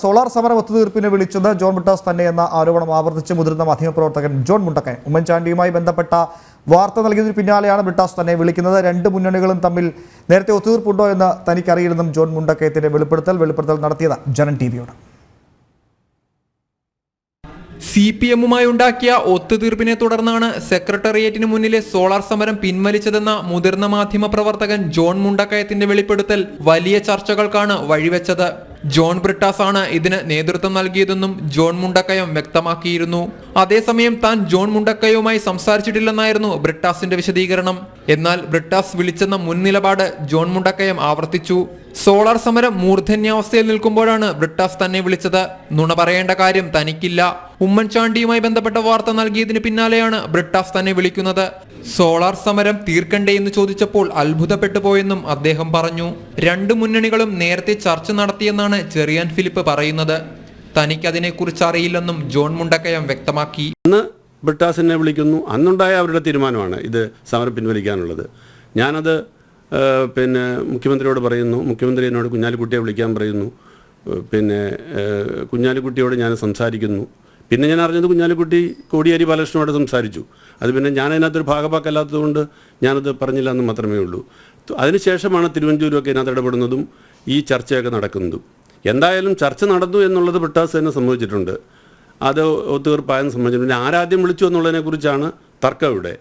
Solar സമരം ഒത്തുതീർപ്പിന് വിളിച്ചത് ജോൺ ബ്രിട്ടാസ് തന്നെയെന്ന ആരോപണം ആവർത്തിച്ച് മുതിർന്ന മാധ്യമപ്രവർത്തകൻ ജോൺ മുണ്ടക്കയം. ഉമ്മൻചാണ്ടിയുമായി ബന്ധപ്പെട്ട വാർത്ത നൽകിയതിന് പിന്നാലെയാണ് ബ്രിട്ടാസ് തന്നെ വിളിക്കുന്നത്. രണ്ട് മുന്നണികളും തമ്മിൽ നേരത്തെ ഒത്തുതീർപ്പുണ്ടോ എന്ന് തനിക്കറിയില്ലെന്നും ജോൺ മുണ്ടക്കയത്തിന്റെ വെളിപ്പെടുത്തൽ നടത്തിയത് ജനൻ ടിവിയോട്. CPM-മായി ഉണ്ടാക്കിയ ഒത്തുതീർപ്പിനെ തുടർന്നാണ് സെക്രട്ടേറിയറ്റിന് മുന്നിലെ സോളാർ സമരം പിൻവലിച്ചതെന്ന മുതിർന്ന മാധ്യമ പ്രവർത്തകൻ ജോൺ മുണ്ടക്കയത്തിന്റെ വെളിപ്പെടുത്തൽ വലിയ ചർച്ചകൾക്കാണ് വഴിവെച്ചത്. ജോൺ ബ്രിട്ടാസ് ആണ് ഇതിന് നേതൃത്വം നൽകിയതെന്നും ജോൺ മുണ്ടക്കയം വ്യക്തമാക്കിയിരുന്നു. അതേസമയം താൻ ജോൺ മുണ്ടക്കയവുമായി സംസാരിച്ചിട്ടില്ലെന്നായിരുന്നു ബ്രിട്ടാസിന്റെ വിശദീകരണം. എന്നാൽ ബ്രിട്ടാസ് വിളിച്ചെന്ന മുൻ നിലപാട് ജോൺ മുണ്ടക്കയം ആവർത്തിച്ചു. സോളാർ സമരം മൂർധന്യാവസ്ഥയിൽ നിൽക്കുമ്പോഴാണ് ബ്രിട്ടാസ് തന്നെ വിളിച്ചത്. നുണ പറയേണ്ട കാര്യം തനിക്കില്ല. ഉമ്മൻചാണ്ടിയുമായി ബന്ധപ്പെട്ട വാർത്ത നൽകിയതിന് പിന്നാലെയാണ് ബ്രിട്ടാസ് തന്നെ വിളിക്കുന്നത്. സോളാർ സമരം തീർക്കണ്ടേ എന്ന് ചോദിച്ചപ്പോൾ അത്ഭുതപ്പെട്ടു പോയെന്നും അദ്ദേഹം പറഞ്ഞു. രണ്ട് മുന്നണികളും നേരത്തെ ചർച്ച നടത്തിയെന്നാണ് ചെറിയാൻ ഫിലിപ്പ് പറയുന്നത്. തനിക്കതിനെക്കുറിച്ച് അറിയില്ലെന്നും ജോൺ മുണ്ടക്കയം വ്യക്തമാക്കി. അന്ന് ബ്രിട്ടാസിനെ വിളിക്കുന്നു, അന്നുണ്ടായ അവരുടെ തീരുമാനമാണ് ഇത് സമരം പിൻവലിക്കാനുള്ളത്. ഞാനത് മുഖ്യമന്ത്രിയോട് പറയുന്നു, മുഖ്യമന്ത്രി എന്നോട് കുഞ്ഞാലിക്കുട്ടിയെ വിളിക്കാൻ പറയുന്നു. കുഞ്ഞാലിക്കുട്ടിയോട് ഞാൻ സംസാരിക്കുന്നു. പിന്നെ ഞാൻ അറിഞ്ഞത് കുഞ്ഞാലിക്കുട്ടി കോടിയേരി ബാലകൃഷ്ണനോട് സംസാരിച്ചു. അത് പിന്നെ ഞാൻ അതിനകത്തൊരു ഭാഗമാക്കല്ലാത്തതുകൊണ്ട് ഞാനത് പറഞ്ഞില്ല എന്ന് മാത്രമേ ഉള്ളൂ. അതിനുശേഷമാണ് തിരുവഞ്ചൂരൊക്കെ ഇതിനകത്ത് ഇടപെടുന്നതും ഈ ചർച്ചയൊക്കെ നടക്കുന്നതും. എന്തായാലും ചർച്ച നടന്നു എന്നുള്ളത് ബ്രിട്ടാസ് തന്നെ സംഭവിച്ചിട്ടുണ്ട്. അത് ഒത്തുതീർപ്പായെന്ന് സംബന്ധിച്ചിട്ടുണ്ട്. പിന്നെ ആരാദ്യം വിളിച്ചു എന്നുള്ളതിനെക്കുറിച്ചാണ് തർക്കം ഇവിടെ.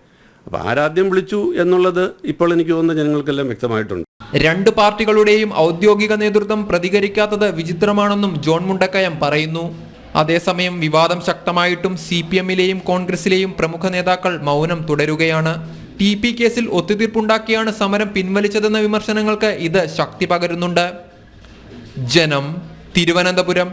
അപ്പോൾ ആരാദ്യം വിളിച്ചു എന്നുള്ളത് ഇപ്പോൾ എനിക്ക് തോന്നുന്ന ജനങ്ങൾക്കെല്ലാം വ്യക്തമായിട്ടുണ്ട്. രണ്ട് പാർട്ടികളുടെയും ഔദ്യോഗിക നേതൃത്വം പ്രതികരിക്കാത്തത് വിചിത്രമാണെന്നും ജോൺ മുണ്ടക്കയം പറയുന്നു. അതേസമയം വിവാദം ശക്തമായിട്ടും CPM-ലെയും കോൺഗ്രസിലെയും പ്രമുഖ നേതാക്കൾ മൗനം തുടരുകയാണ്. TP കേസിൽ ഒത്തുതീർപ്പുണ്ടാക്കിയാണ് സമരം പിൻവലിച്ചതെന്ന വിമർശനങ്ങൾക്ക് ഇത് ശക്തി പകരുന്നുണ്ട്. ജനം, തിരുവനന്തപുരം.